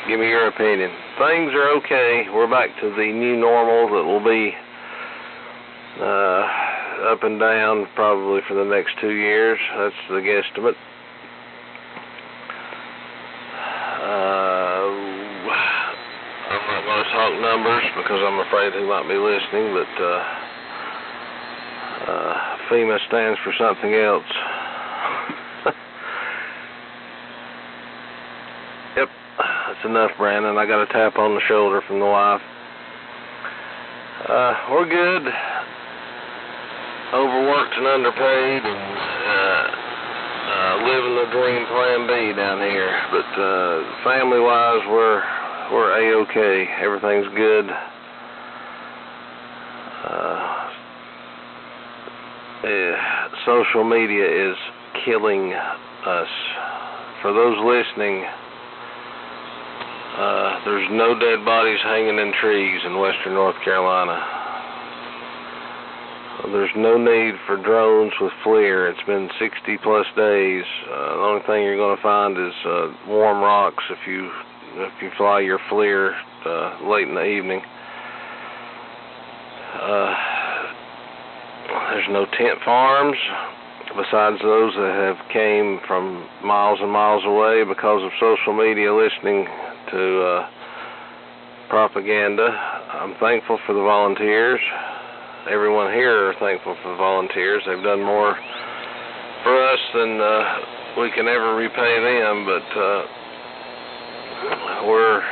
Give me your opinion. Things are okay. We're back to the new normal that will be up and down probably for the next 2 years. That's the guesstimate. I'm not going to talk numbers because I'm afraid he might be listening, but FEMA stands for something else. Yep, that's enough, Brandon. I got a tap on the shoulder from the wife. We're good. Overworked and underpaid, and living the dream Plan B down here. But family-wise, we're A-okay. Everything's good. Social media is killing us. For those listening, there's no dead bodies hanging in trees in western North Carolina. There's no need for drones with FLIR. It's been 60 plus days. The only thing you're going to find is warm rocks if you fly your FLIR late in the evening. There's no tent farms besides those that have came from miles and miles away because of social media listening to propaganda. I'm thankful for the volunteers. Everyone here are thankful for the volunteers. They've done more for us than we can ever repay them, but we're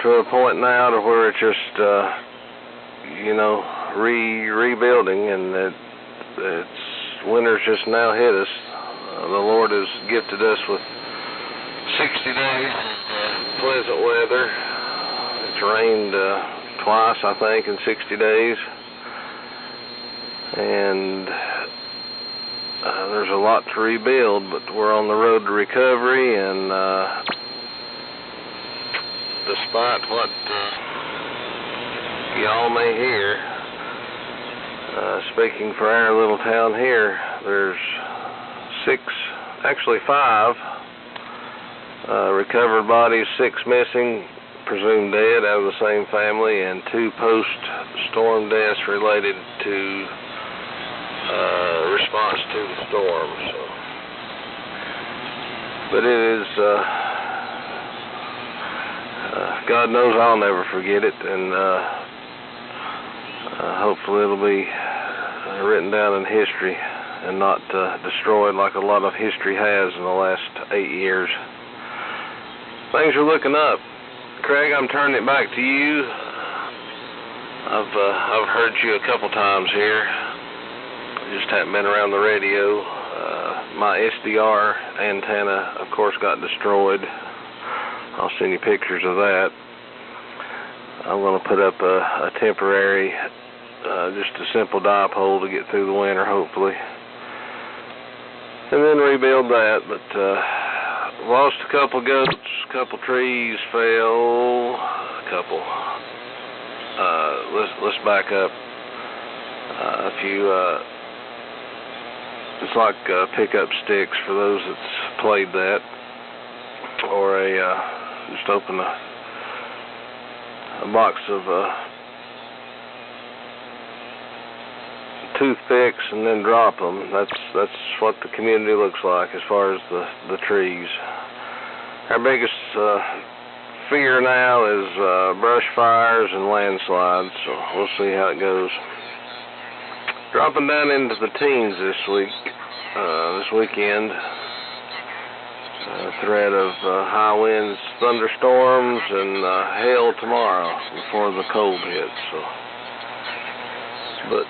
to a point now to where it's just rebuilding, and it's winter's just now hit us. The Lord has gifted us with 60 days of pleasant weather. It's rained twice, I think, in 60 days. And there's a lot to rebuild, but we're on the road to recovery, and despite what y'all may hear, speaking for our little town here, there's 5 recovered bodies, 6 missing, presumed dead out of the same family, and 2 post-storm deaths related to response to the storm. So, but it is, God knows I'll never forget it, and hopefully it'll be written down in history and not destroyed like a lot of history has in the last 8 years. Things are looking up. Craig, I'm turning it back to you. I've heard you a couple times here. Just haven't been around the radio. My SDR antenna, of course, got destroyed. I'll send you pictures of that. I'm going to put up a temporary, just a simple dipole to get through the winter, hopefully, and then rebuild that. But lost a couple goats, a couple trees fell, a couple. Let's back up. A few. It's like pickup sticks for those that's played that, or just open a box of toothpicks and then drop them. That's what the community looks like as far as the trees. Our biggest fear now is brush fires and landslides, so we'll see how it goes. Dropping down into the teens this weekend. Threat of high winds, thunderstorms, and hail tomorrow before the cold hits. So, but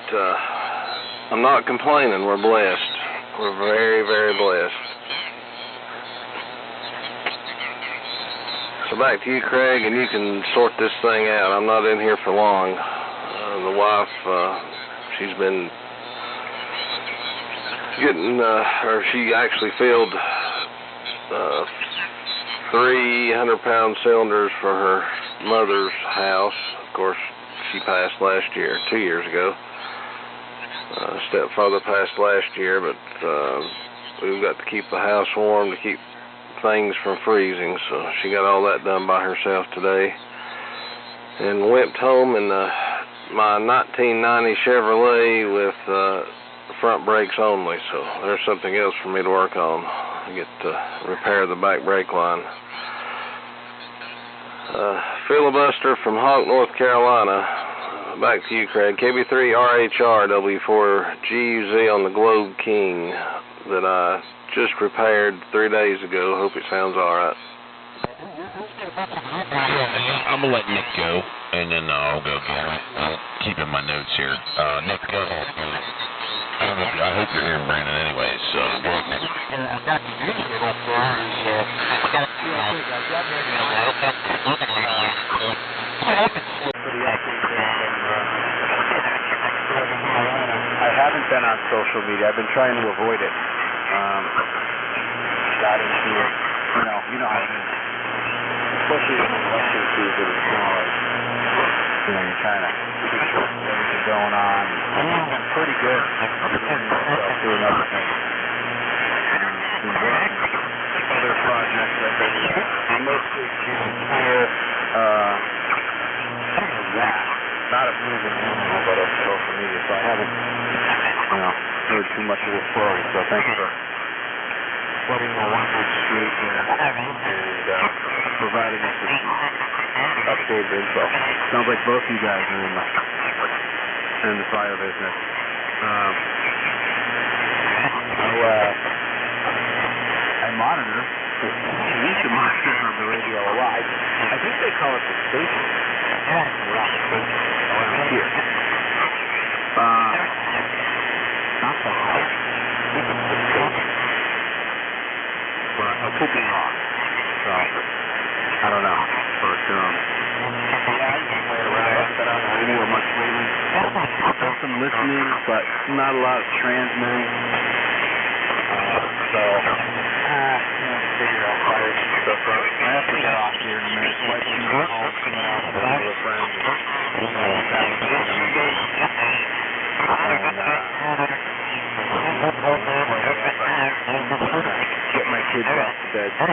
I'm not complaining. We're blessed. We're very, very blessed. So back to you, Craig, and you can sort this thing out. I'm not in here for long. The wife, she's been getting, or she actually filled 300-pound cylinders for her mother's house. Of course, she passed last year, 2 years ago. Stepfather passed last year, but we've got to keep the house warm to keep things from freezing, so she got all that done by herself today. And went home in my 1990 Chevrolet with front brakes only, so there's something else for me to work on. I get to repair the back brake line. Filibuster from Honk, North Carolina. Back to you, Craig. KB3RHR W4GUZ on the Globe King that I just repaired 3 days ago. Hope it sounds alright. I'm going to let Nick go, and then I'll go get it. I'll keep in my notes here. Nick, go ahead. I hope you're hearing Brandon anyway, so go ahead, Nick. I haven't been on social media. I've been trying to avoid it. Got into it. You know how it is. Especially in the election season, it's kind of like, you're trying to figure everything going on. It's been pretty good. Doing other things. Other projects I've been mostly here. Not of moving animal, but of social media, so I haven't, heard too much of the story. So thanks for letting the Wonderwood Street and providing us with some updated info. Sounds like both you guys are in the fire business. I monitor. I used to monitor on the radio a lot. I think they call it the station. Here. Not the house. But I could be wrong. So, I don't know. But, I haven't been on much lately. Done some listening, but not a lot of transmitting. So, figure out fire stuff out. I have to get off here in a minute. Might be home, coming out with a couple of friends. Get my kids off to bed. I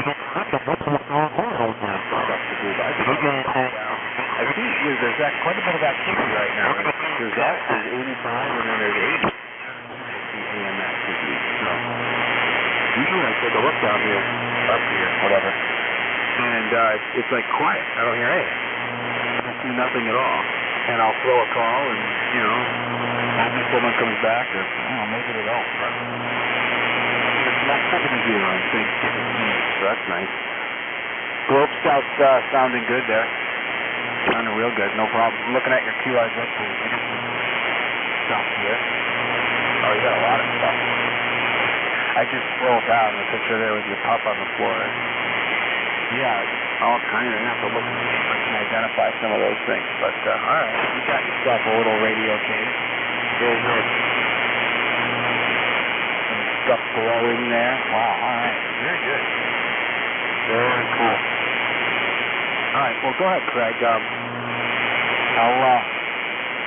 see there's quite a bit of activity right now. There's 85 and then there's 80 AM activity. So usually I take a look down here, up here, whatever, and it's like quiet. I don't hear anything. I see nothing at all. And I'll throw a call, and maybe someone comes back, or maybe they don't. But there's nothing here on Thanksgiving Eve, so that's nice. Globe Scout's sounding good there. Sounding real good, no problem. I'm looking at your QRZ page. Stuff here. Oh, you got a lot of stuff. I just scrolled down the picture there with your pup on the floor. Yeah, all kind of. I have to look and see if I can identify some of those things. But, all right, you got yourself a little radio case. Very good. Some stuff glowing there. Wow, all right. Very good. Very cool. All right, well, go ahead, Craig. I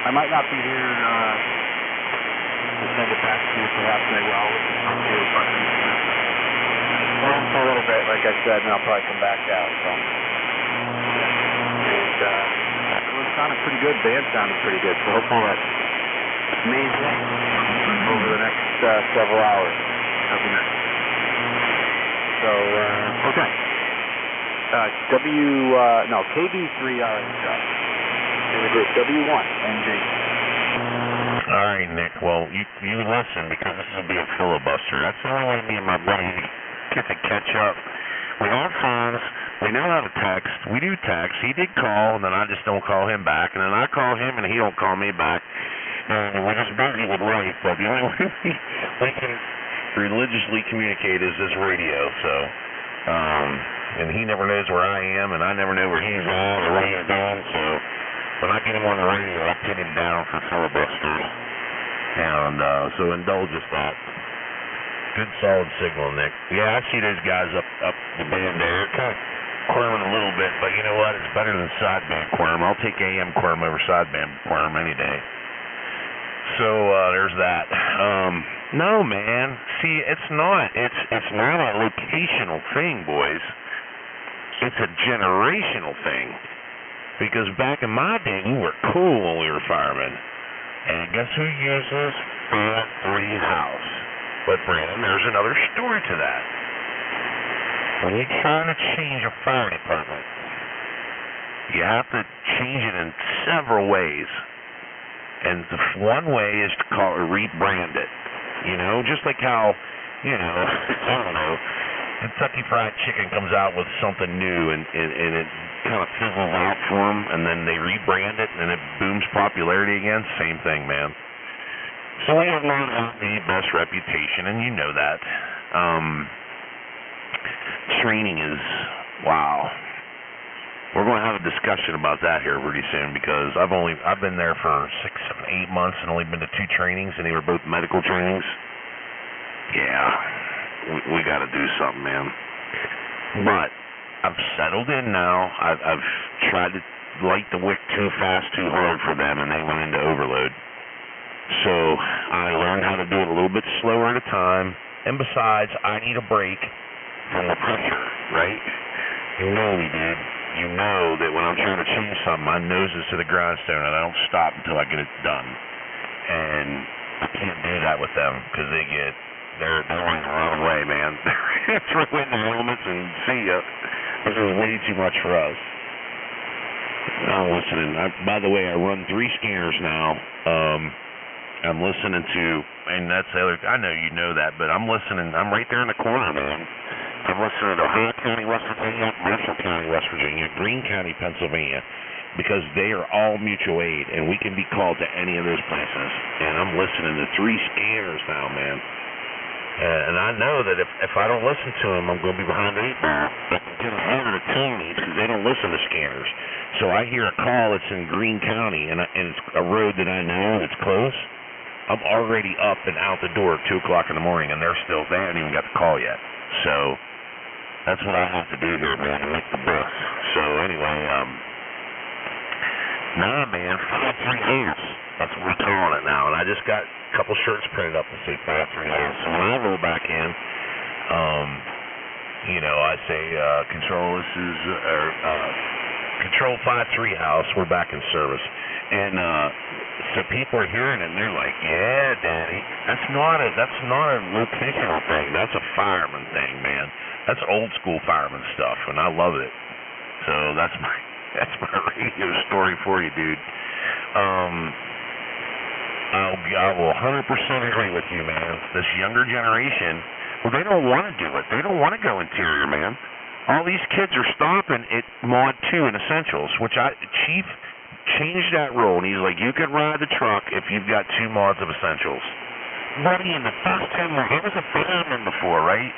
might not be here to send it back to you. Perhaps I will. For a little bit, like I said, and I'll probably come back out. So, and it sounded pretty good. Band sounded pretty good. So hopefully that maintain over the next several hours. That'll be nice. So okay. KB3RHR. In the group W1NJ. All right, Nick. Well, you listen, because this will be a filibuster. That's the only way me and my buddy get to catch up. We're on phones. We know how to text. We do text. He did call, and then I just don't call him back. And then I call him, and he don't call me back. And we're just busy with life. But the only way we can religiously communicate is this radio. So, and he never knows where I am, and I never know where he's at or what he's doing. So when I get him on the radio, I pin him down for filibusters. And so indulge us that. Good solid signal, Nick. Yeah, I see those guys up the band there. Kind of quirming a little bit, but you know what? It's better than sideband quirm. I'll take AM quirm over sideband quirm any day. So there's that. No, man. See, it's not. It's not a locational thing, boys. It's a generational thing. Because back in my day, we were cool when we were firemen. And guess who uses Fat 3 House? But Brandon, there's another story to that. When you're trying to change a fire department, you have to change it in several ways. And the one way is to rebrand it. You know, just like how, you know, I don't know, Kentucky Fried Chicken comes out with something new and it kind of fizzles out for them, and then they rebrand it and it booms popularity again. Same thing, man. So we have not had the best reputation, and you know that. Training is, wow. We're going to have a discussion about that here pretty soon, because I've been there for 6, 7, 8 months and only been to 2 trainings, and they were both medical trainings. Yeah, we got to do something, man. But I've settled in now. I've tried to light the wick too fast, too hard for them, and they went into overload. So I learned how to do it a little bit slower at a time. And besides, I need a break from the pressure, right? You know me, dude. You know that when I'm trying to change something, my nose is to the grindstone, and I don't stop until I get it done. And I can't do that with them, because they're going the wrong way, man. They're throwing the helmets and see ya. This is way too much for us. I'm listening. By the way, I run 3 scanners now. I'm listening to, and that's the other, I know you know that, but I'm listening. I'm right there in the corner, man. I'm listening to Ohio County, West Virginia, Marshall County, West Virginia, Greene County, Pennsylvania, because they are all mutual aid, and we can be called to any of those places. And I'm listening to 3 scanners now, man. And I know that if I don't listen to them, I'm going to be behind the 8 ball. But I'm getting harder to tell me because they don't listen to scanners. So I hear a call that's in Greene County, and it's a road that I know that's close. I'm already up and out the door at 2 o'clock in the morning, and they haven't even got the call yet. So that's what I have to do here, man, to make the bus. So anyway, nah, man, 5-3 House. That's what we're calling it now. And I just got a couple shirts printed up that say 5-3 House. So when I roll back in, you know, I say, Control 5-3 House. We're back in service. And so people are hearing it, and they're like, "Yeah, Daddy, that's not a locational thing. That's a fireman thing, man. That's old school fireman stuff, and I love it." So that's my radio story for you, dude. I will 100% agree with you, man. This younger generation, well, they don't want to do it. They don't want to go interior, man. All these kids are stopping at Mod 2 in Essentials, which Chief changed that rule, and he's like, you can ride the truck if you've got 2 mods of Essentials. Buddy, in the first 2 mods, I was a fireman before, right?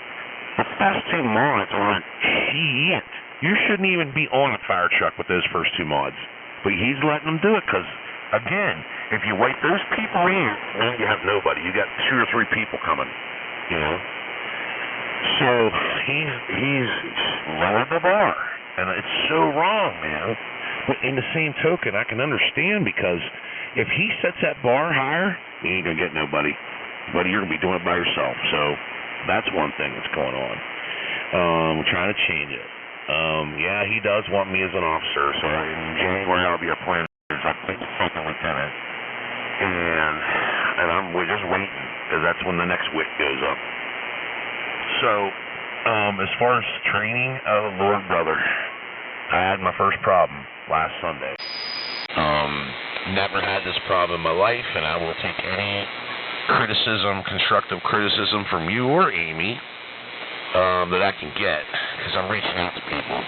The first 2 mods aren't shit. You shouldn't even be on a fire truck with those first 2 mods. But he's letting them do it because, again, if you wipe those people in, now you have nobody. You got 2 or 3 people coming, you know? So he's lowered the bar, and it's so wrong, man. But in the same token, I can understand, because if he sets that bar higher, you ain't going to get nobody. Buddy, you're going to be doing it by yourself. So that's one thing that's going on. We're trying to change it. Yeah, he does want me as an officer. So in January, I'll be a plane. I think second lieutenant. And we're just waiting, because that's when the next wick goes up. So, as far as training, oh, Lord, brother, I had my first problem last Sunday. Never had this problem in my life, and I will take any criticism, constructive criticism from you or Amy that I can get, because I'm reaching out to people.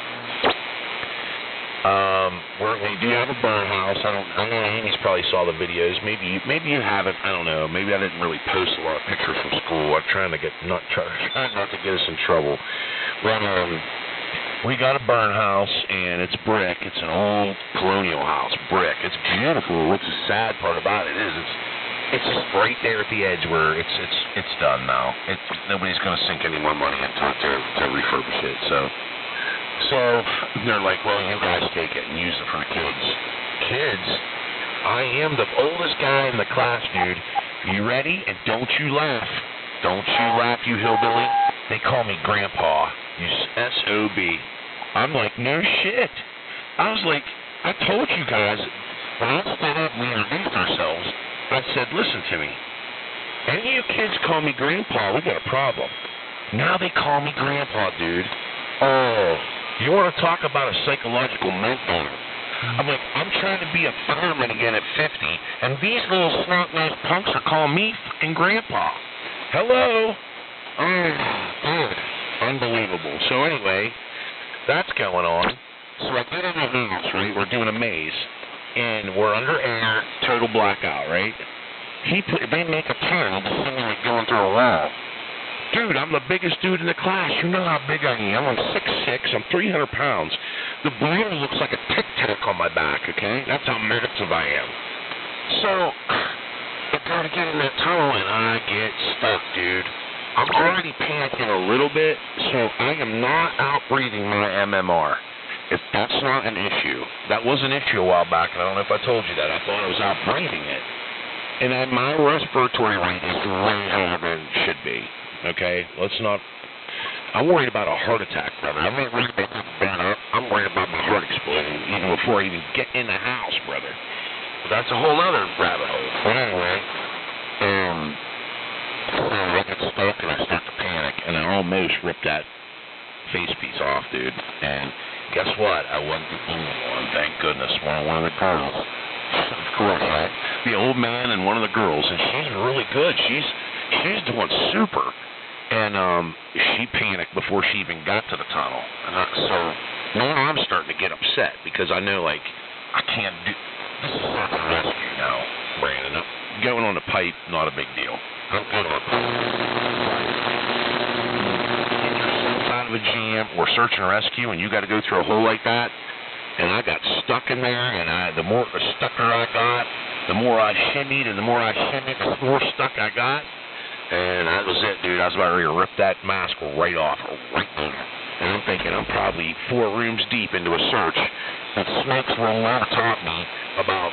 We do have a burn house. I know Amy's probably saw the videos. Maybe you haven't. I don't know. Maybe I didn't really post a lot of pictures from school. I'm trying not to get us in trouble. But we got a burn house, and it's brick. It's an old colonial house, brick. It's beautiful. What's the sad part about it is it's just right there at the edge where it's done now. Nobody's going to sink any more money into it to refurbish it. So they're like, well, you guys take it and use it for the kids. Kids? I am the oldest guy in the class, dude. You ready? And don't you laugh. Don't you laugh, you hillbilly. They call me Grandpa. You S.O.B. I'm like, no shit. I was like, I told you guys, when I stood up and we introduced ourselves, I said, listen to me. Any of you kids call me Grandpa, we got a problem. Now they call me Grandpa, dude. Oh, you want to talk about a psychological meltdown? I'm like, I'm trying to be a fireman again at 50, and these little snot-nosed punks are calling me fucking Grandpa. Hello? Oh, dude. Unbelievable. So anyway, that's going on. So I get in the house, right? We're doing a maze, and we're under air, total blackout, right? They make a turn to simulate going through a wall. Dude, I'm the biggest dude in the class. You know how big I am. I'm 6'6". I'm 300 pounds. The balloon looks like a tic-tac on my back, okay? That's how massive I am. So, I gotta get in that tunnel, and I get stuck, dude. I'm already panicking a little bit, so I am not out-breathing my MMR. If that's not an issue. That was an issue a while back, and I don't know if I told you that. I thought I was out-breathing it. And my respiratory rate is way higher than it should be. Okay, let's not. I'm worried about a heart attack, brother. I'm not worried about that. I'm worried about my heart exploding even before I even get in the house, brother. But that's a whole other rabbit hole. But anyway, so I get stuck and I start to panic, and I almost ripped that face piece off, dude. And guess what? I wasn't the only one. Thank goodness. One of the girls, of course, right? The old man and one of the girls, and she's really good. She's doing super. And she panicked before she even got to the tunnel. And so now I'm starting to get upset because I know, like, I can't do this. Is search and rescue now, Brandon. Going on the pipe, not a big deal. I'm good on a pipe. Out of a jam or search and rescue, and you got to go through a hole like that. And I got stuck in there, and the more stucker I got, the more I shimmied, and the more I shimmied, the more stuck I got. And that was it, dude. I was about ready to rip that mask right off, right there. And I'm thinking I'm probably 4 rooms deep into a search. And smoke's rolling out top me about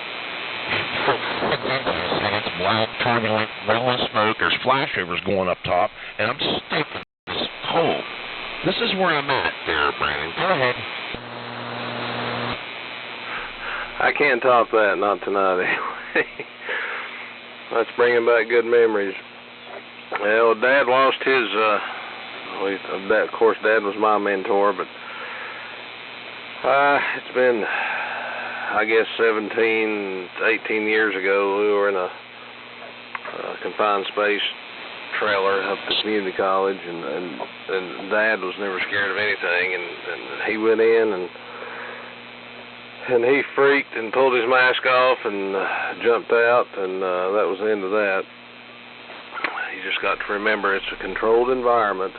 6 inches. And it's black, turbulent, rolling smoke. There's flashovers going up top. And I'm stuck in this hole. This is where I'm at there, Brandon. Go ahead. I can't top that, not tonight anyway. That's bringing back good memories. Well, Dad lost his, of course, Dad was my mentor, but it's been, I guess, 17, 18 years ago, we were in a confined space trailer up at community college, and Dad was never scared of anything, and he went in, and he freaked and pulled his mask off and jumped out, and that was the end of that. You just got to remember it's a controlled environment.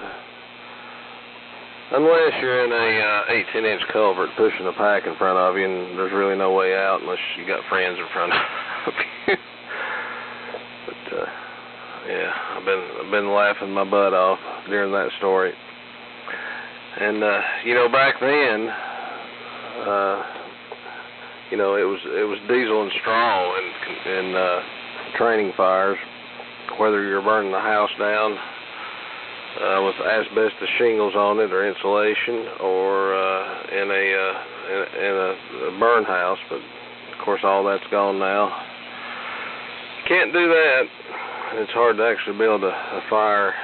Unless you're in a 18-inch culvert pushing a pack in front of you, and there's really no way out unless you got friends in front of you. But yeah, I've been laughing my butt off during that story. And you know, back then, you know, it was diesel and straw and training fires. Whether you're burning the house down with asbestos shingles on it or insulation, or in a burn house, but of course all that's gone now. Can't do that. It's hard to actually build a fire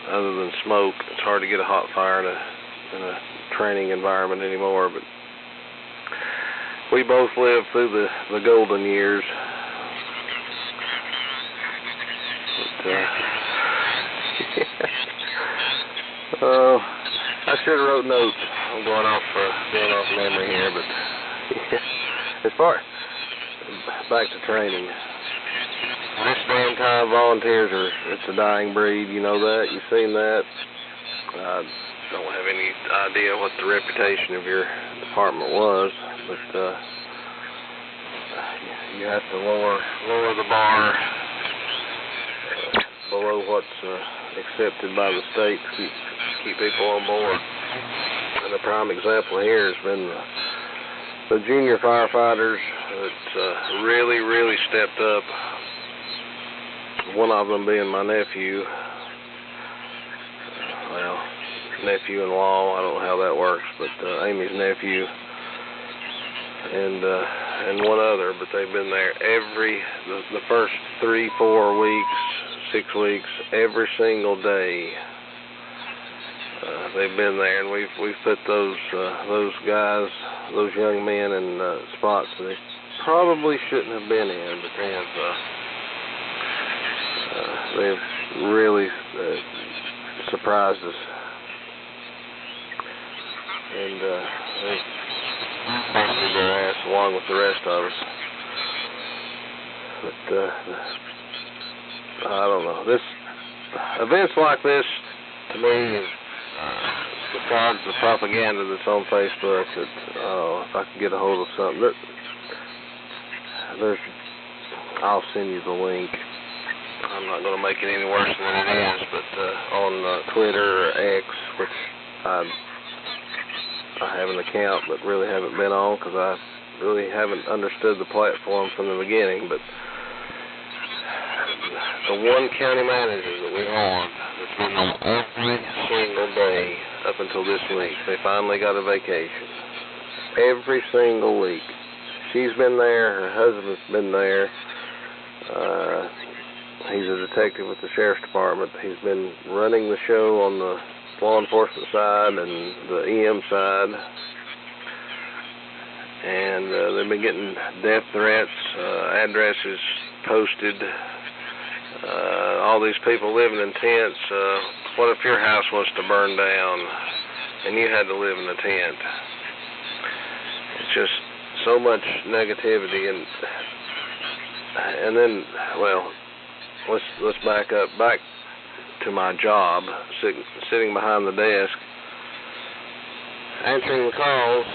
other than smoke. It's hard to get a hot fire in a training environment anymore. But we both lived through the golden years. I should have wrote notes. I'm going off memory here, but as far back to training, this damn time volunteers it's a dying breed. You know that? You've seen that? I don't have any idea what the reputation of your department was, but you have to lower the bar below what's accepted by the state to keep people on board. And a prime example here has been the junior firefighters that really stepped up one of them being my nephew. Well, nephew-in-law, I don't know how that works, but Amy's nephew, and one other, but they've been there the first 3, 4 weeks, 6 weeks, every single day. They've been there, and we've put those guys, those young men, in spots that they probably shouldn't have been in, but they've really surprised us, and they've busted their ass along with the rest of us. But I don't know. Events like this, to me, is besides the propaganda that's on Facebook, that if I can get a hold of something, I'll send you the link. I'm not going to make it any worse than it is, but on Twitter or X, which I have an account but really haven't been on because I really haven't understood the platform from the beginning, but the one county manager that we're on that's been on every single day up until this week, they finally got a vacation. Every single week. She's been there, her husband's been there. He's a detective with the Sheriff's Department. He's been running the show on the law enforcement side and the EM side. And they've been getting death threats, addresses posted. All these people living in tents. What if your house was to burn down and you had to live in a tent? It's just so much negativity, and then, well, let's back up to my job, sitting behind the desk, answering the calls,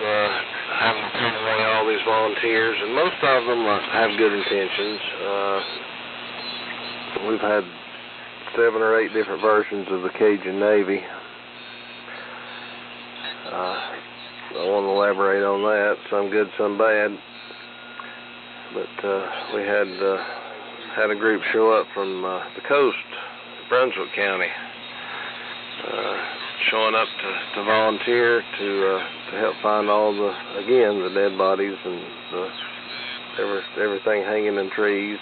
having to turn away all these volunteers, and most of them have good intentions. We've had 7 or 8 different versions of the Cajun Navy. I won't elaborate on that. Some good, some bad. But we had a group show up from the coast, Brunswick County, showing up to volunteer to help find all the dead bodies and everything hanging in trees.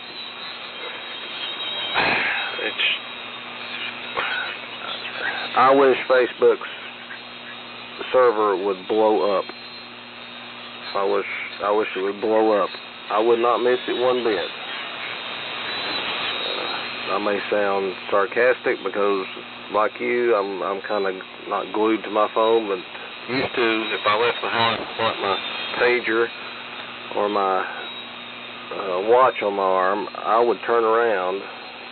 I wish Facebook's server would blow up. I wish it would blow up. I would not miss it one bit. I may sound sarcastic because, like you, I'm kind of not glued to my phone, but used to. If I left the house, like my pager or my watch on my arm, I would turn around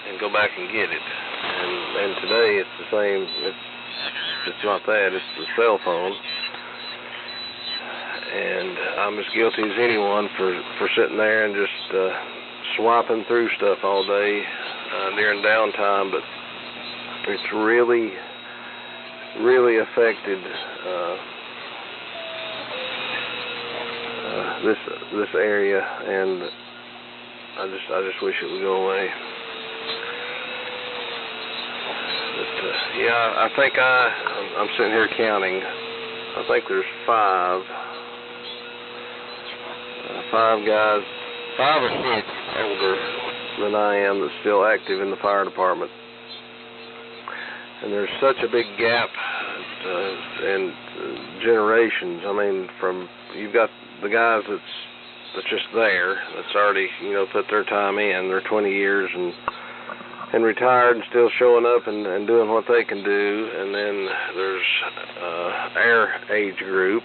and go back and get it. And today it's the same. It's not that. It's the cell phone. And I'm as guilty as anyone for sitting there and just swiping through stuff all day during downtime. But it's really, really affected this area, and I just wish it would go away. Yeah, I think I'm sitting here counting. I think there's 5 guys, 5 or 6 older than I am that's still active in the fire department. And there's such a big gap in generations. I mean, you've got the guys that's just there, that's already put their time in, their 20 years and retired and still showing up and doing what they can do. And then there's our age group,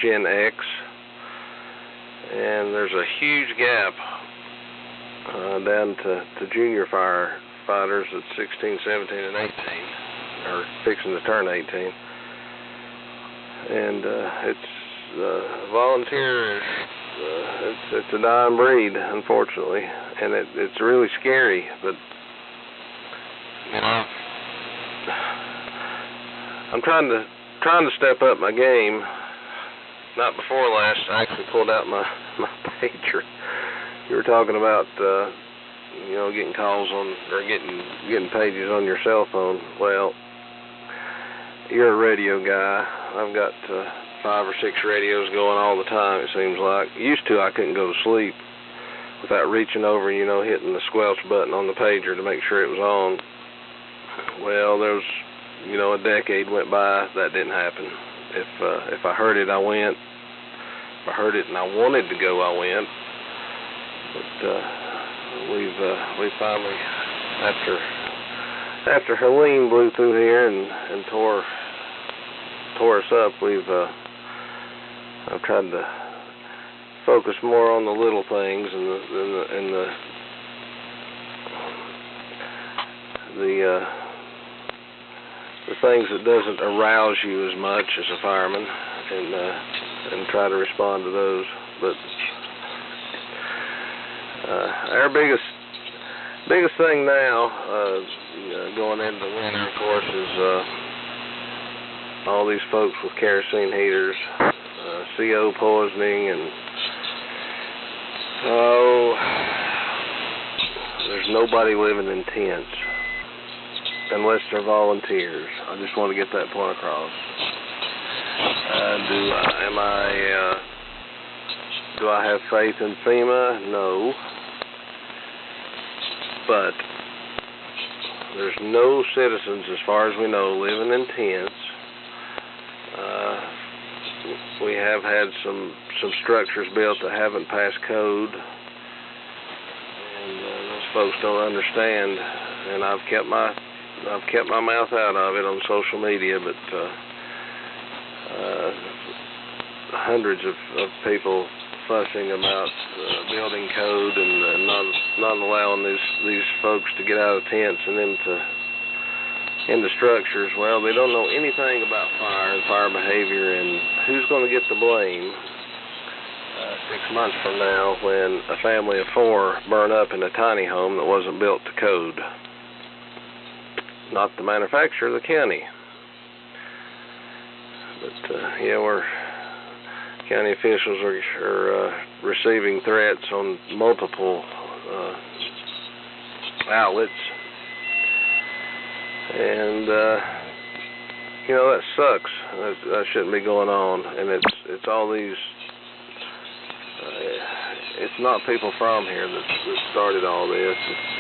Gen X, and there's a huge gap down to junior firefighters at 16, 17, and 18, or fixing to turn 18. And it's volunteer. It's a dying breed, unfortunately, and it's really scary. But I'm trying to step up my game. Not before last, I actually pulled out my pager. You were talking about you know, getting calls on, or getting pages on your cell phone. Well, you're a radio guy. I've got 5 or 6 radios going all the time, it seems like. Used to, I couldn't go to sleep without reaching over, you know, hitting the squelch button on the pager to make sure it was on. Well, there was, you know, a decade went by, that didn't happen. If I heard it, I went. If I heard it and I wanted to go, I went. But we finally, after Helene blew through here and tore us up, I've tried to focus more on the little things and the things that doesn't arouse you as much as a fireman, and try to respond to those. But our biggest thing now, going into winter, of course, is all these folks with kerosene heaters, CO poisoning, and there's nobody living in tents unless they're volunteers. I just want to get that point across. Do I have faith in FEMA? No. But there's no citizens, as far as we know, living in tents. We have had some structures built that haven't passed code, and those folks don't understand. And I've kept my mouth out of it on social media, but hundreds of people fussing about building code and not allowing these folks to get out of tents and into structures. Well, they don't know anything about fire and fire behavior, and who's going to get the blame 6 months from now when a family of 4 burn up in a tiny home that wasn't built to code? Not the manufacturer, the county. But county officials are receiving threats on multiple outlets, and that sucks. That shouldn't be going on, and it's all these. It's not people from here that started all this. It's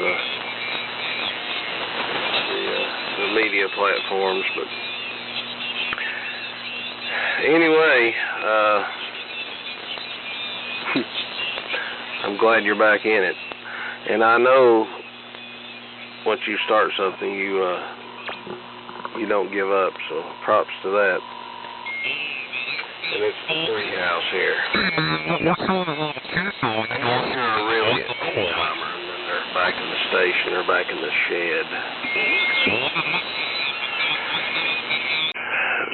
the media platforms, but anyway, I'm glad you're back in it, and I know once you start something, you don't give up. So props to that. And it's the 3 house here. They're really a timer, and then they're back in the station or back in the shed.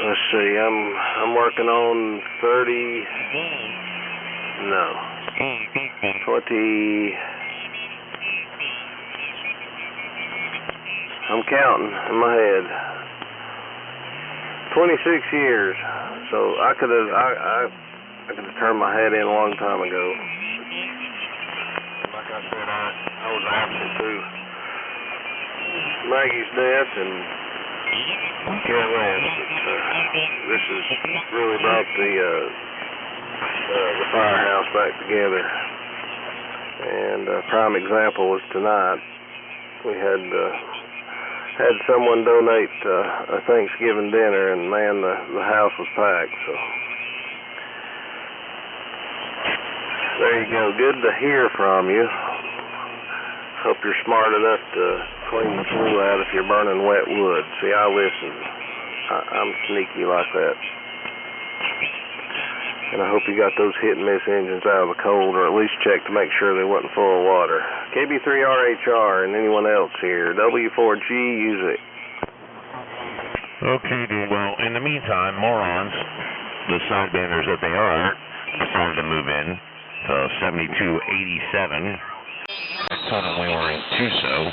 Let's see, I'm working on 20. I'm counting in my head. 26 years. So I could have turned my head in a long time ago. Like I said, I was absent through Maggie's death and care less. This has really brought the firehouse back together. And a prime example was tonight. We had someone donate a Thanksgiving dinner, and man, the house was packed. So there you go. Good to hear from you. Hope you're smart enough to clean the flue out if you're burning wet wood. See, I listen. I'm sneaky like that. And I hope you got those hit-and-miss engines out of the cold, or at least check to make sure they wasn't full of water. KB3RHR and anyone else here. W4G, use it. Okay, dude. Well, in the meantime, morons, the sidebanders that they are, decided to move in to 7287. I told them we were in Tuso.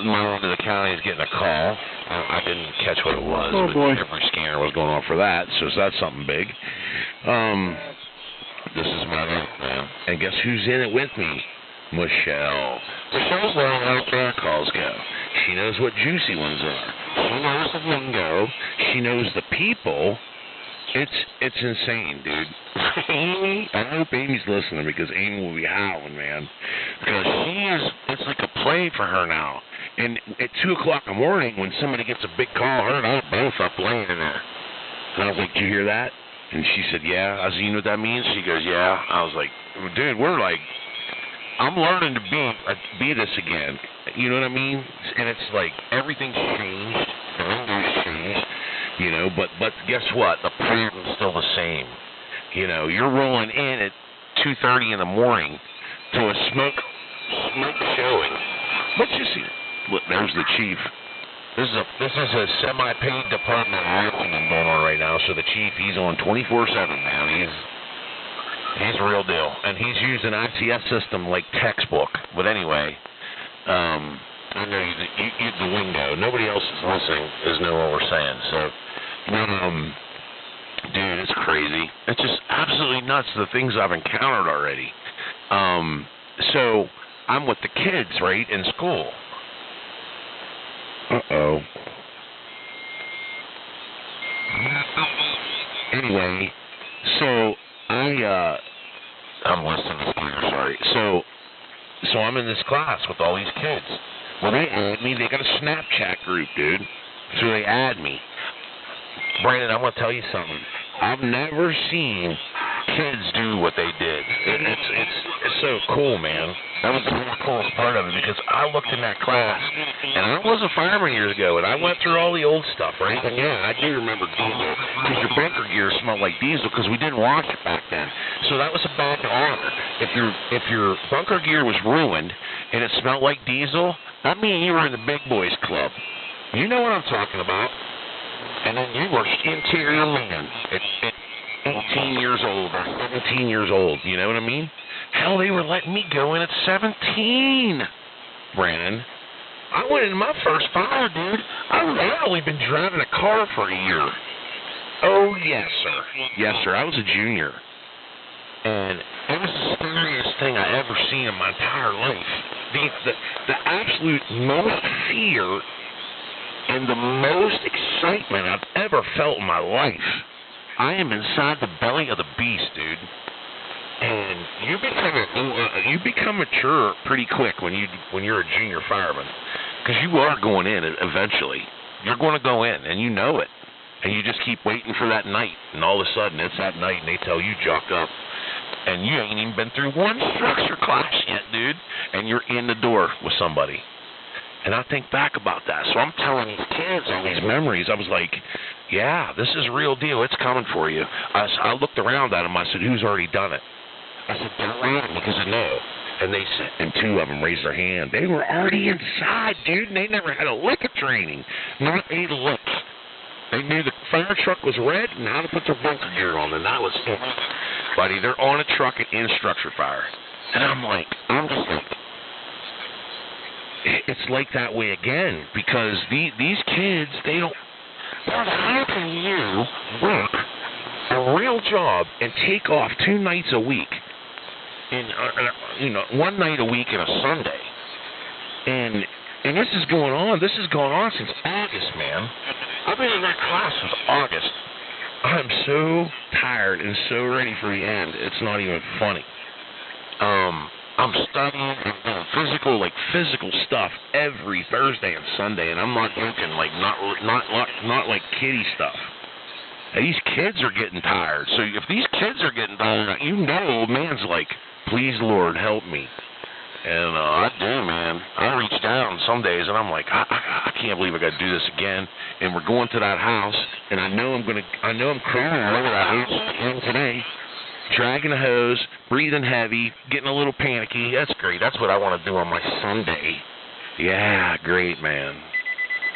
My run to the county is getting a call. I didn't catch what it was. Oh, boy. Every scanner was going on for that, so that's something big. this is my life now. And guess who's in it with me? Michelle. Michelle's learning how prayer calls go. She knows what juicy ones are. She knows the lingo. She knows the people. It's insane, dude. Amy, I hope Amy's listening because Amy will be howling, man. Because it's like a play for her now. And at 2 o'clock in the morning, when somebody gets a big call, her and I are both up laying in there. And I was like, did you hear that? And she said, yeah. I said, you know what that means? She goes, yeah. I was like, dude, we're like, I'm learning to be this again. You know what I mean? And it's like everything's changed. Everything's changed. You know, but guess what? The plan is still the same. You know, you're rolling in at 2:30 in the morning to a smoke showing. But you see, look, there's the chief. This is a semi-paid department marketing going on right now. So the chief, he's on 24/7, man. He's a real deal, and he's used an ICS system like textbook. But anyway, I know you the lingo. Nobody else is listening is know what we're saying. So, dude, it's crazy. It's just absolutely nuts, the things I've encountered already. So I'm with the kids, right, in school. Uh-oh. Anyway, so I'm listening to you, sorry. So I'm in this class with all these kids. Well, they add me. They got a Snapchat group, dude. So they add me. Brandon, I'm going to tell you something. I've never seen kids do what they did. It's so cool, man. That was the really coolest part of it because I looked in that class, and I was a fireman years ago, and I went through all the old stuff, right? And yeah, I do remember diesel because your bunker gear smelled like diesel because we didn't wash it back then. So that was a badge of honor. If your bunker gear was ruined and it smelled like diesel, that means you were in the big boys club. You know what I'm talking about. And then you were interior man at 18 years old or 17 years old. You know what I mean? Hell, they were letting me go in at 17, Brandon. I went in my first fire, dude. I'd only been driving a car for a year. Oh, yes, sir. Yes, sir. I was a junior. And it was the scariest thing I ever seen in my entire life. The absolute most fear and the most excitement I've ever felt in my life. I am inside the belly of the beast, dude. And you become mature pretty quick when you're a junior fireman, because you are going in eventually. You're going to go in, and you know it, and you just keep waiting for that night, and all of a sudden it's that night, and they tell you jock up, and you ain't even been through one structure class yet, dude, and you're in the door with somebody. And I think back about that. So I'm telling these kids all these memories. I was like, yeah, this is a real deal. It's coming for you. I looked around at them. I said, who's already done it? I said, they're around because I know. And they said, and two of them raised their hand. They were already inside, dude, and they never had a lick of training. Not a lick. They knew the fire truck was red and how to put their bunker gear on, and that was it. Buddy, they're on a truck and in structure fire. And I'm just like, it's like that way again, because these kids, they don't, how can you work a real job and take off 2 nights a week, and 1 night a week and a Sunday, and this is going on since August, man. I've been in that class since August. I'm so tired and so ready for the end. It's not even funny. I'm studying and doing physical stuff every Thursday and Sunday, and I'm not joking, not like kiddie stuff. These kids are getting tired. So if these kids are getting tired, you know, old man's like, please, Lord, help me. And I do, man. I reach down some days, and I'm like, I can't believe I got to do this again. And we're going to that house, and I know I'm crawling over that house again today. Dragging a hose, breathing heavy, getting a little panicky. That's great. That's what I want to do on my Sunday. Yeah, great, man.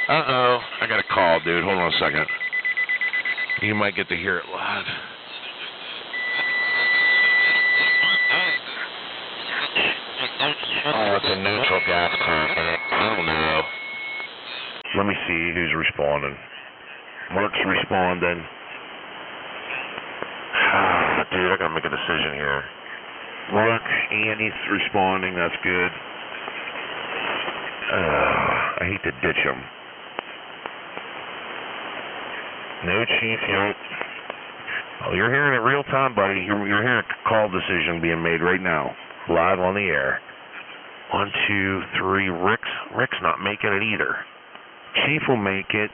Uh-oh. I got a call, dude. Hold on a second. You might get to hear it live. Oh, it's a neutral gas tank. I don't know. Let me see who's responding. Mark's responding. dude. I gotta make a decision here. Look, Andy's responding. That's good. I hate to ditch him. No, Chief, oh, you're hearing it real time, buddy. You're hearing a call decision being made right now, live on the air. 1, 2, 3. Rick's not making it either. Chief will make it.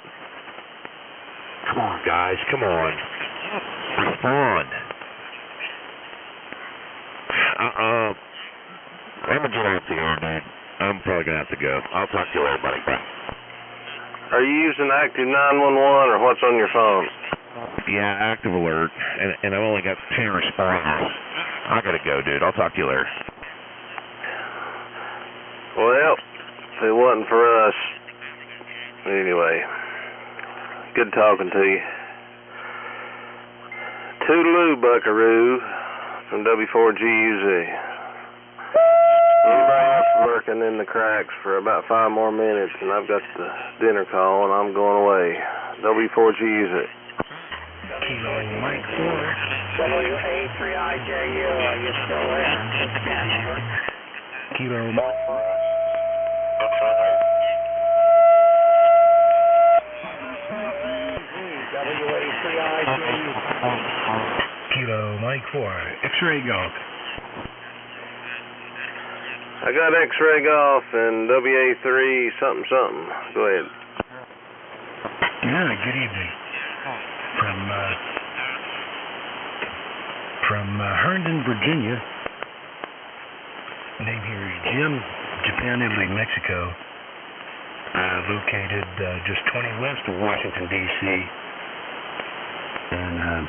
Come on, guys. Come on. Respond. I'm gonna get off the air, dude. I'm probably gonna have to go. I'll talk to you later, buddy. Bye. Are you using Active 911 or what's on your phone? Yeah, Active Alert, and I've only got 2 responders. I gotta go, dude. I'll talk to you later. Well, if it wasn't for us, anyway, good talking to you. Toodaloo, buckaroo, from W4GUZ. Anybody else lurking in the cracks for about 5 more minutes, and I've got the dinner call, and I'm going away. W4GUZ. Kilo Mike 4. WA3IJU, are you still there? Kilo Mike 4. WA3IJU. Kilo Mike 4. X-ray golf. I got X-ray golf and WA3 something something. Go ahead. Yeah, good evening. From Herndon, Virginia. Name here is Jim, Japan, Italy, Mexico. Located just 20 west of Washington, D.C. And I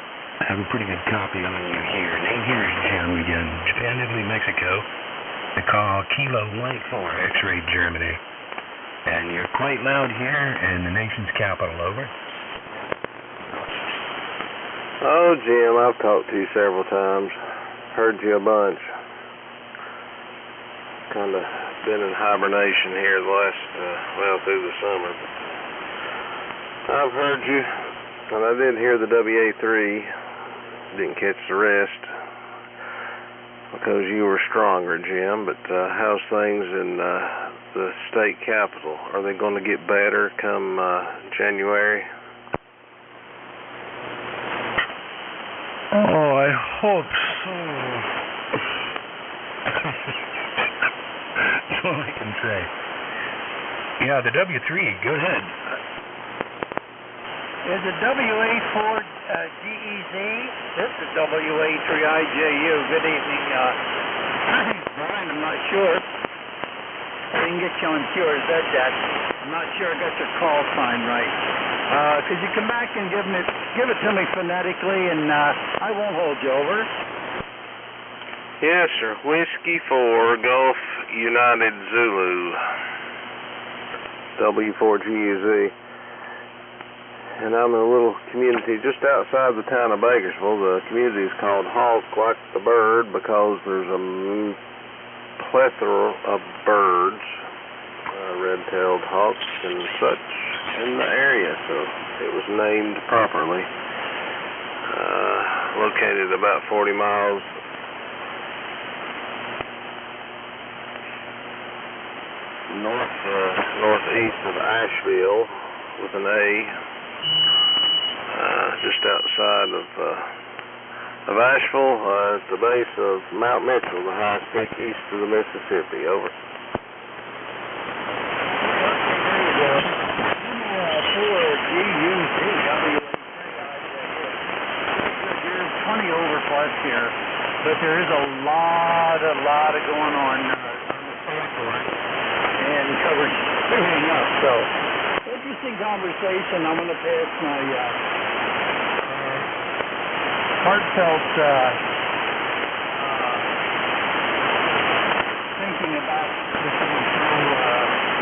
have a pretty good copy on you here. Name here is Jim again, Japan, Italy, Mexico. They call Kilo Mike 4, X-ray Germany. And you're quite loud here in the nation's capital, over. Oh, Jim, I've talked to you several times. Heard you a bunch. Kind of been in hibernation here the last, through the summer. But I've heard you, and I did hear the WA3. Didn't catch the rest because you were stronger, Jim. But how's things in the state capital? Are they going to get better come January? Oh, I hope so. That's all I can say. Yeah, the W3, go ahead. Is it WA4DEZ? This is WA3IJU. Good evening. Brian, I'm not sure. I didn't get you on QRZ. I'm not sure I got your call sign right. Could you come back and give it to me phonetically, and I won't hold you over. Yes, sir. Whiskey 4, Gulf United Zulu, W4GUZ. And I'm in a little community just outside the town of Bakersville. The community is called Hawk Like the Bird because there's a plethora of birds, red-tailed hawks and such, in the area, so it was named properly. Located about 40 miles northeast of Asheville with an A, just outside of Asheville, at the base of Mount Mitchell, the highest peak east of the Mississippi. Over. Here, but there is a lot of going on the platform and covering everything up. So, interesting conversation. I'm going to pass my heartfelt thinking about the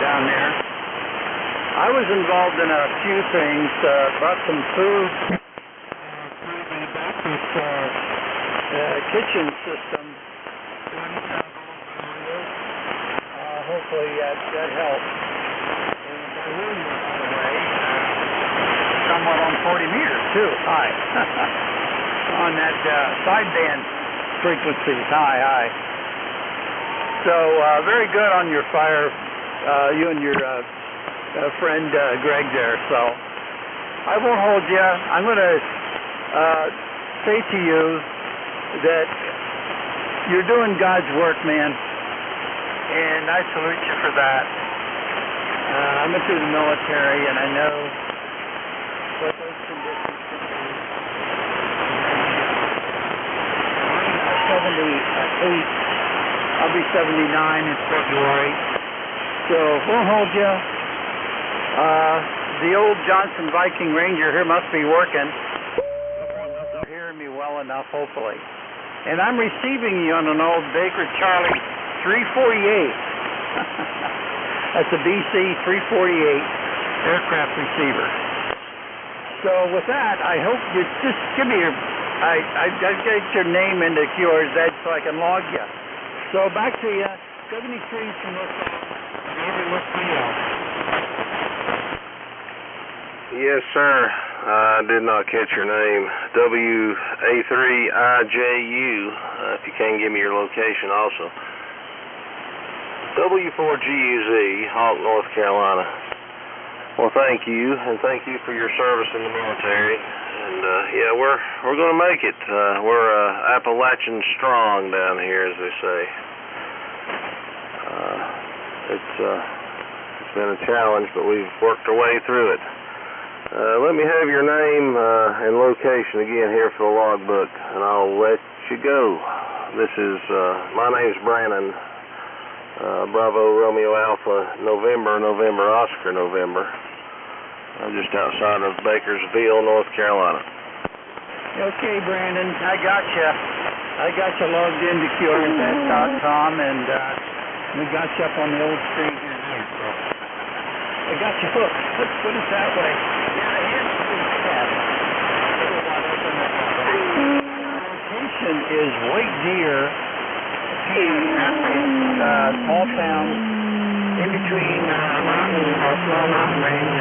down there. I was involved in a few things. Brought some food. Kitchen system. Hopefully that helps. And by the way, somewhat on 40 meters too high. on that sideband frequencies. Hi. So very good on your fire, you and your friend Greg there. So I won't hold you. I'm going to say to you that you're doing God's work, man, and I salute you for that. I went through the military, and I know what those conditions can be. I'm 78. I'll be 79 in February, so won't hold you. The old Johnson Viking Ranger here must be working. You're hearing me well enough, hopefully. And I'm receiving you on an old Baker Charlie 348. That's a BC 348 aircraft receiver. So with that, I hope you just give me your, I get your name into QRZ so I can log you. So back to you, 73 from Yes, sir. I did not catch your name. WA3IJU, if you can give me your location also. W4GUZ, Hawk, North Carolina. Well, thank you, and thank you for your service in the military. And, yeah, we're going to make it. We're Appalachian strong down here, as they say. It's been a challenge, but we've worked our way through it. Let me have your name and location again here for the logbook, and I'll let you go. This is, my name's Brandon, Bravo Romeo Alpha, November Oscar November. I'm just outside of Bakersville, North Carolina. Okay, Brandon, I got you logged into QRZ.com, and we got you up on the old screen here. So I got you hooked. Let's put it that way. Location is White Deer, small town in between mountain range.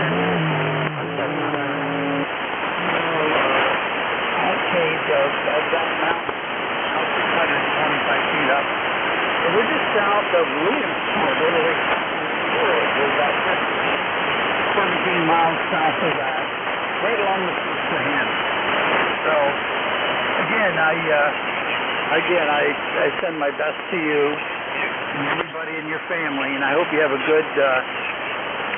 I've got mountain 625 feet up. And we're just south of Williamsport, literally. We're about 17 miles south of that, right along the Susquehanna. So, again, I send my best to you and everybody in your family, and I hope you have a good.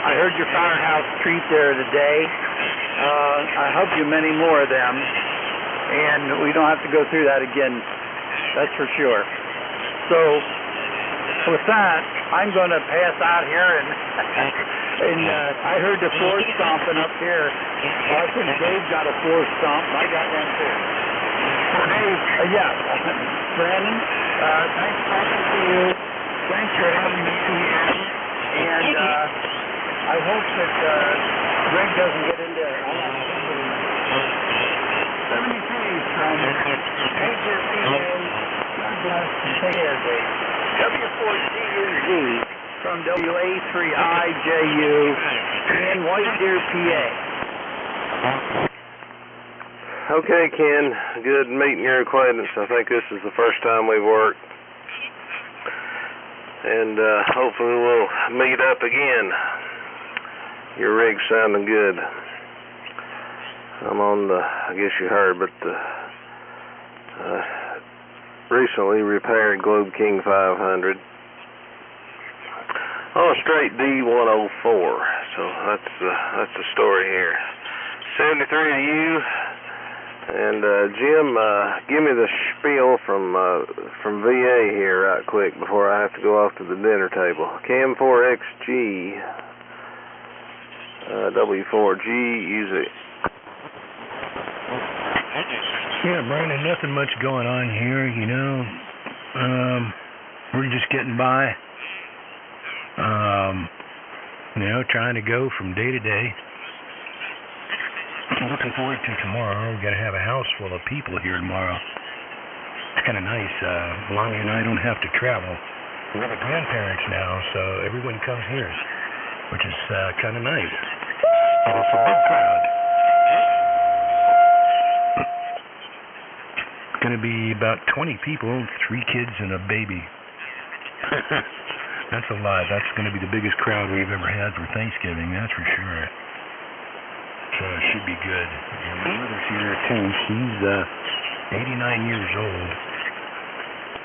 I heard your firehouse treat there today. I hope you many more of them, and we don't have to go through that again. That's for sure. So, with that, I'm going to pass out here, and I heard the floor stomping up here. Well, I think Dave got a floor stomp, and I got one too. Dave, yeah, Brandon, nice talking to you. Thanks for having me here, and I hope that Greg doesn't get into 73 from Major PA. God bless. Take care, Dave. W4GUZ from WA3IJU in White Deer, PA. Okay, Ken. Good meeting your acquaintance. I think this is the first time we've worked. And hopefully we'll meet up again. Your rig's sounding good. I'm on the, I guess you heard, but recently repaired Globe King 500 on a straight D104. So that's the story here. 73 to you. And Jim, give me the spiel from VA here right quick before I have to go off to the dinner table. Cam 4XG, W4G, use it. Yeah, Brandon, nothing much going on here, you know. We're just getting by. You know, trying to go from day to day. Looking forward to tomorrow. We got to have a house full of people here tomorrow. It's kind of nice. Lonnie and I don't have to travel. We're the grandparents now, so everyone comes here, which is kind of nice. And it's a big crowd. going to be about 20 people, 3 kids and a baby. That's a lot. That's going to be the biggest crowd we've ever had for Thanksgiving, that's for sure. So it should be good. And my mother's here too. She's 89 years old.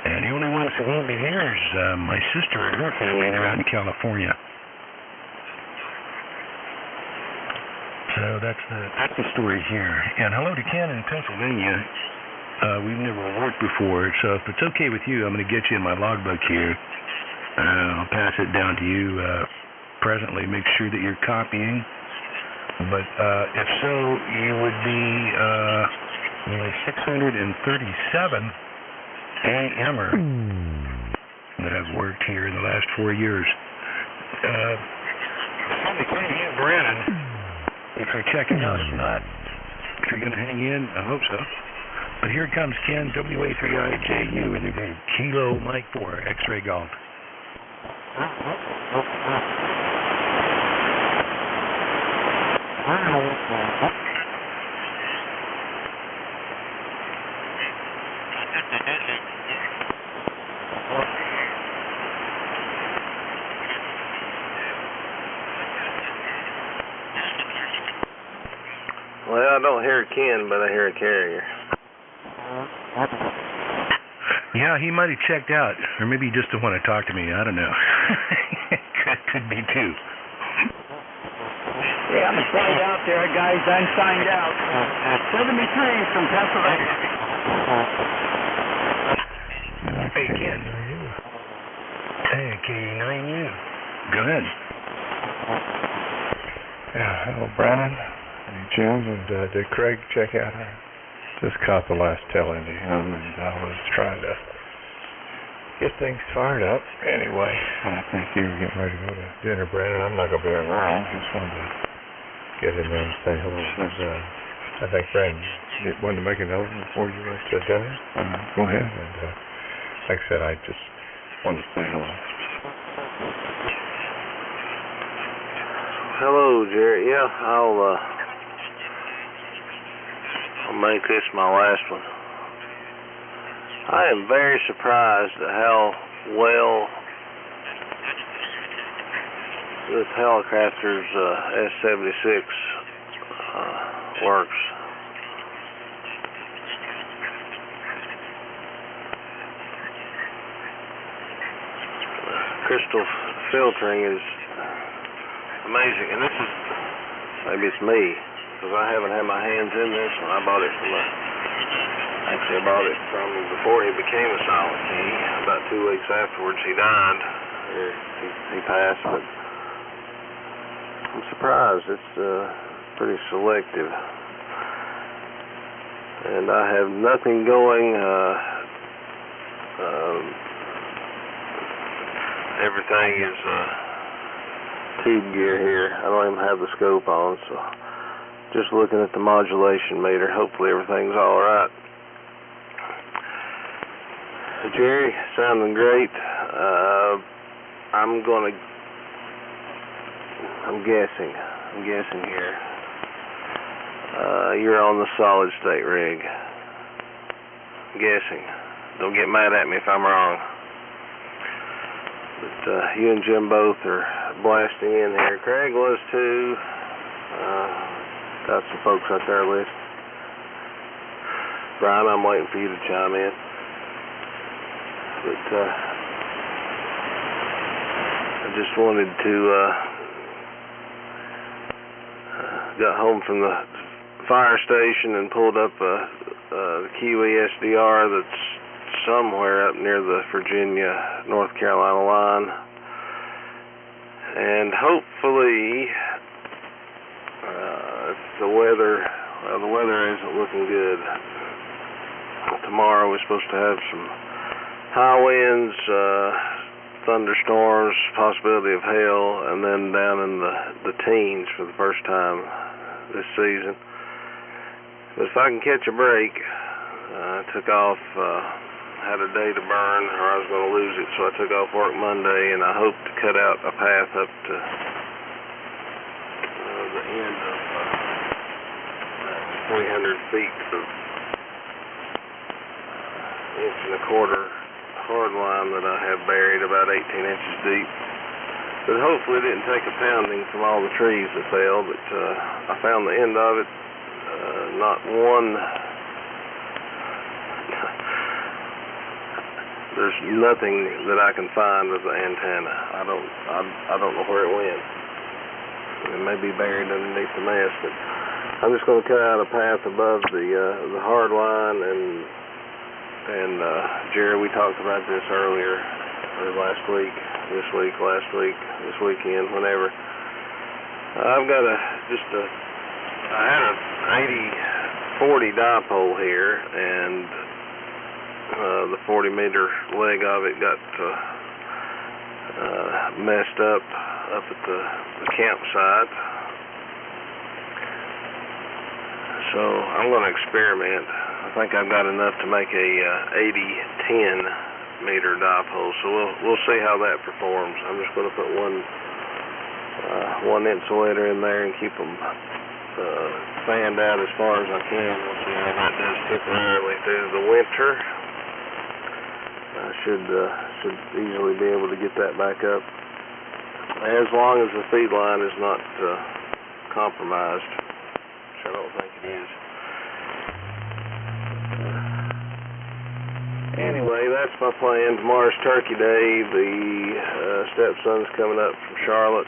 And the only ones who won't be here is my sister and her family. They're out in California. So that's the story here. And hello to Ken in Pennsylvania. We've never worked before, so if it's okay with you, I'm going to get you in my logbook here. I'll pass it down to you presently. Make sure that you're copying. But if so, you would be nearly 637 AMer that have worked here in the last 4 years. Probably Kenny and Brandon, if you're checking out. No, not. If you're going to hang in, I hope so. But here comes Ken, WA3IJU, and they're Kilo Mike 4, X-Ray Golf. Well, I don't hear Ken, but I hear a carrier. Yeah, he might have checked out, or maybe he just don't want to talk to me. I don't know. Could be too. Yeah, I'm signed out there, guys. I'm signed out. 73 from Pennsylvania. Hey, Ken. Hey, K9U. Go ahead. Yeah, hello, Brandon. Hey, Jim, and did Craig check out? I just caught the last tail end of him, and I was trying to get things fired up. Anyway, I think you were getting ready to go to dinner, Brandon. I'm not going to be around. Just wanted to get in there and say hello. I think Brandon wanted to make a note before you went to dinner. Go ahead. And like I said, I just wanted to say hello. Hello, Jerry. Yeah, I'll make this my last one. I am very surprised at how well this Helicrafters S-76 works. Crystal filtering is amazing, and this is, maybe it's me, because I haven't had my hands in this one. I bought it from actually I bought it from him before he became a Silent Key. About 2 weeks afterwards he died, he passed, but I'm surprised. It's pretty selective, and I have nothing going. Everything is tube gear here. I don't even have the scope on, so just looking at the modulation meter. Hopefully everything's all right. Jerry, sounding great. I'm guessing here. You're on the solid state rig. Guessing. Don't get mad at me if I'm wrong. But you and Jim both are blasting in here. Craig was too. Got some folks out there listening. Brian, I'm waiting for you to chime in. But I just wanted to got home from the fire station and pulled up the Kiwi SDR that's somewhere up near the Virginia, North Carolina line, and hopefully the weather isn't looking good. Tomorrow we're supposed to have some high winds, thunderstorms, possibility of hail, and then down in the teens for the first time this season. But if I can catch a break, I took off. Had a day to burn, or I was going to lose it, so I took off work Monday, and I hope to cut out a path up to the end of 300 feet of 1.25 inch hard line that I have buried about 18 inches deep. But hopefully it didn't take a pounding from all the trees that fell, but I found the end of it. Not one, there's nothing that I can find with the antenna. I don't know where it went. It may be buried underneath the mess, but I'm just going to cut out a path above the hard line, and Jerry, we talked about this earlier, or last week, this weekend, whenever. I've got I had a 80-40 dipole here, and the 40-meter leg of it got messed up at the campsite. So I'm going to experiment. I think I've got enough to make a 80-10 meter dipole, so we'll see how that performs. I'm just going to put one insulator in there and keep them fanned out as far as I can. We'll see how that does temporarily through the winter. I should easily be able to get that back up, as long as the feed line is not compromised, which I don't think it is. Anyway, that's my plan. Tomorrow's Turkey Day. The stepson's coming up from Charlotte.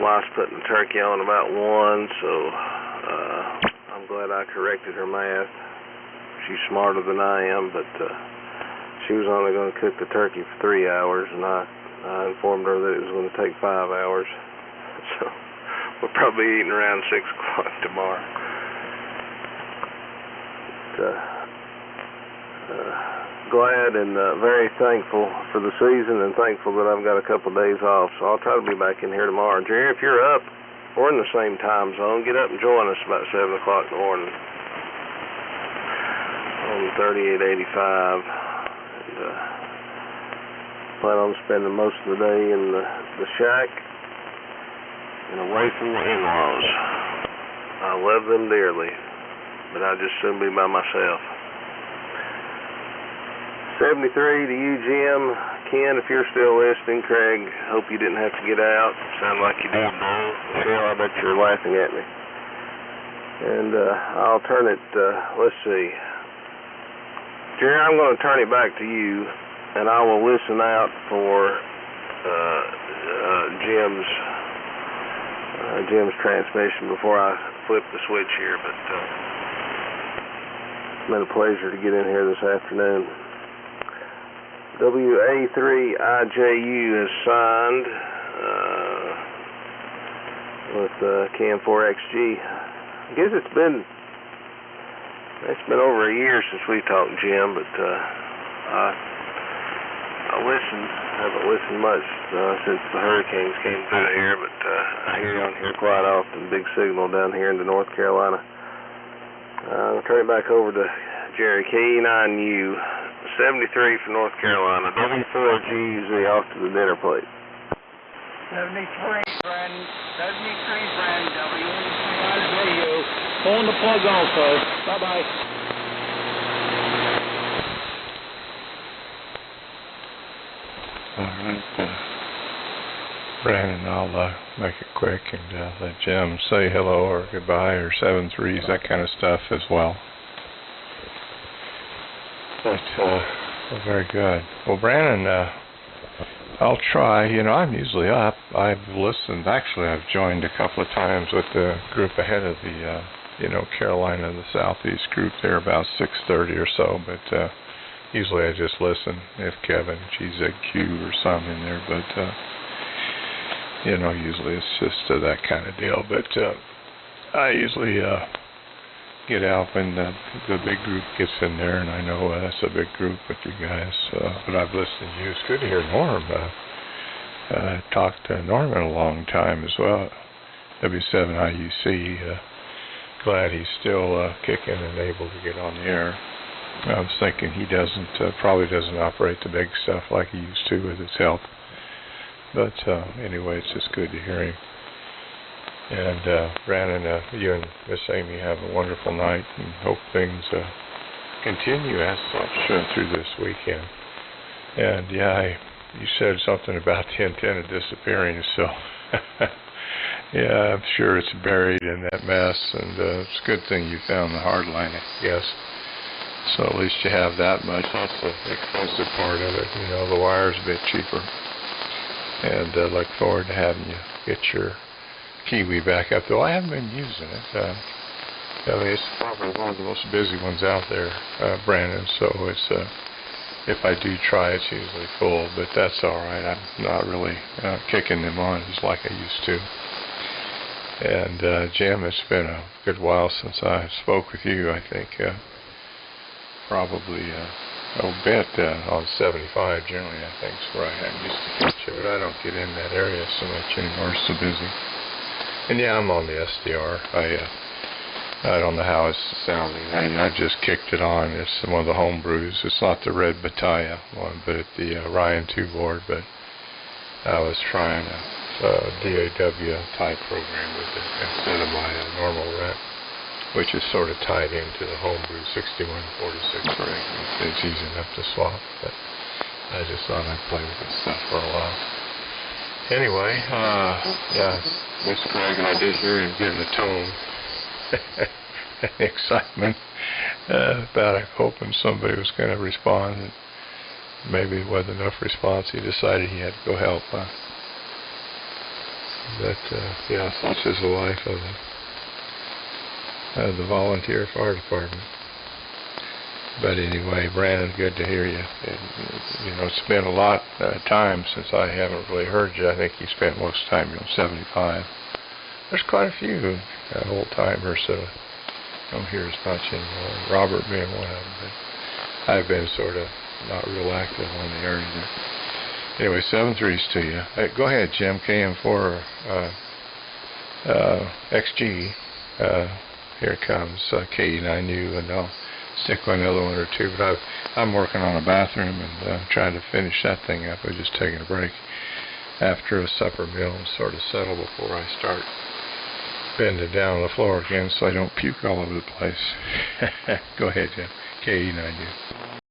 Wife's putting the turkey on about 1, so I'm glad I corrected her math. She's smarter than I am, but she was only going to cook the turkey for 3 hours, and I informed her that it was going to take 5 hours. So we'll probably be eating around 6 o'clock tomorrow. Glad and very thankful for the season, and thankful that I've got a couple of days off, so I'll try to be back in here tomorrow. Jerry, if you're up, we're in the same time zone. Get up and join us about 7 o'clock in the morning on 3885. And plan on spending most of the day in the shack and away from the in-laws. I love them dearly, but I'll just soon be by myself. 73 to you, Jim. Ken, if you're still listening. Craig, hope you didn't have to get out. Sound like you did. Michelle, I bet you're laughing at me. And I'll turn it, let's see. Jerry, I'm going to turn it back to you, and I will listen out for Jim's transmission before I flip the switch here. But it's been a pleasure to get in here this afternoon. WA3IJU is signed with CAN4XG. I guess it's been over a year since we talked, Jim, but I haven't listened much since the hurricanes came through here, but I hear you on here quite often. Big signal down here into North Carolina. I'll turn it back over to Jerry. K9U 73 for North Carolina. W4GZ off to the dinner plate. 73, Brandon. WA3IJU. Pulling the plug also. Bye-bye. All right. Brandon, I'll make it quick and let Jim say hello or goodbye or 7-3s, that kind of stuff as well. But, very good. Well, Brandon, I'll try. I'm usually up. I've listened. Actually, I've joined a couple of times with the group ahead of the, Carolina, the Southeast group there about 6:30 or so. But usually I just listen if Kevin, GZQ or something in there. But, usually it's just that kind of deal. But I usually get out when the big group gets in there, and I know that's a big group with you guys. But I've listened to you. It's good to hear Norm. Talked to Norm in a long time as well. W7IUC. Glad he's still kicking and able to get on the air. I was thinking he probably doesn't operate the big stuff like he used to with his health. But anyway, it's just good to hear him. And Brandon, you and Miss Amy have a wonderful night, and hope things continue as such through this weekend. And yeah, you said something about the antenna disappearing, so yeah, I'm sure it's buried in that mess, and it's a good thing you found the hard line, I guess. So at least you have that much. That's the expensive part of it. You know, the wire's a bit cheaper. And look forward to having you get your Kiwi back up, though I haven't been using it. I mean, it's probably one of the most busy ones out there, Brandon, so it's if I do try, it's usually full, but that's all right. I'm not really kicking them on just like I used to. And Jim, it's been a good while since I spoke with you. I think probably a bit on 75 generally, I think, is where I used to catch it, but I don't get in that area so much anymore. It's so busy. And yeah, I'm on the SDR. I don't know how it's sounding. I just kicked it on. It's one of the home brews. It's not the Red Battaglia one, but it's the Ryan 2 board. But I was trying a DAW type program with it instead of my normal rep, which is sort of tied into the homebrew 6146 rig. It's easy enough to swap, but I just thought I'd play with this stuff for a while. Anyway, yeah, Miss Craig, and I did hear him getting a tone. Excitement about hoping somebody was going to respond, and maybe with enough response he decided he had to go help. But yeah, such is the life of the volunteer fire department. But anyway, Brandon, good to hear you. You know, it's been a lot of time since I haven't really heard you. I think you spent most of the time on 75. There's quite a few old-timers that I don't hear as much anymore. Robert being one of them, but I've been sort of not real active on the area there. Anyway, 7-3s to you. Hey, go ahead, Jim. KM4 XG. Here it comes. KE9U, and I'll stick with another one or two. But I'm working on a bathroom and trying to finish that thing up. I'm just taking a break after a supper meal and sort of settle before I start bending down on the floor again so I don't puke all over the place. Go ahead, Jim. KE9U.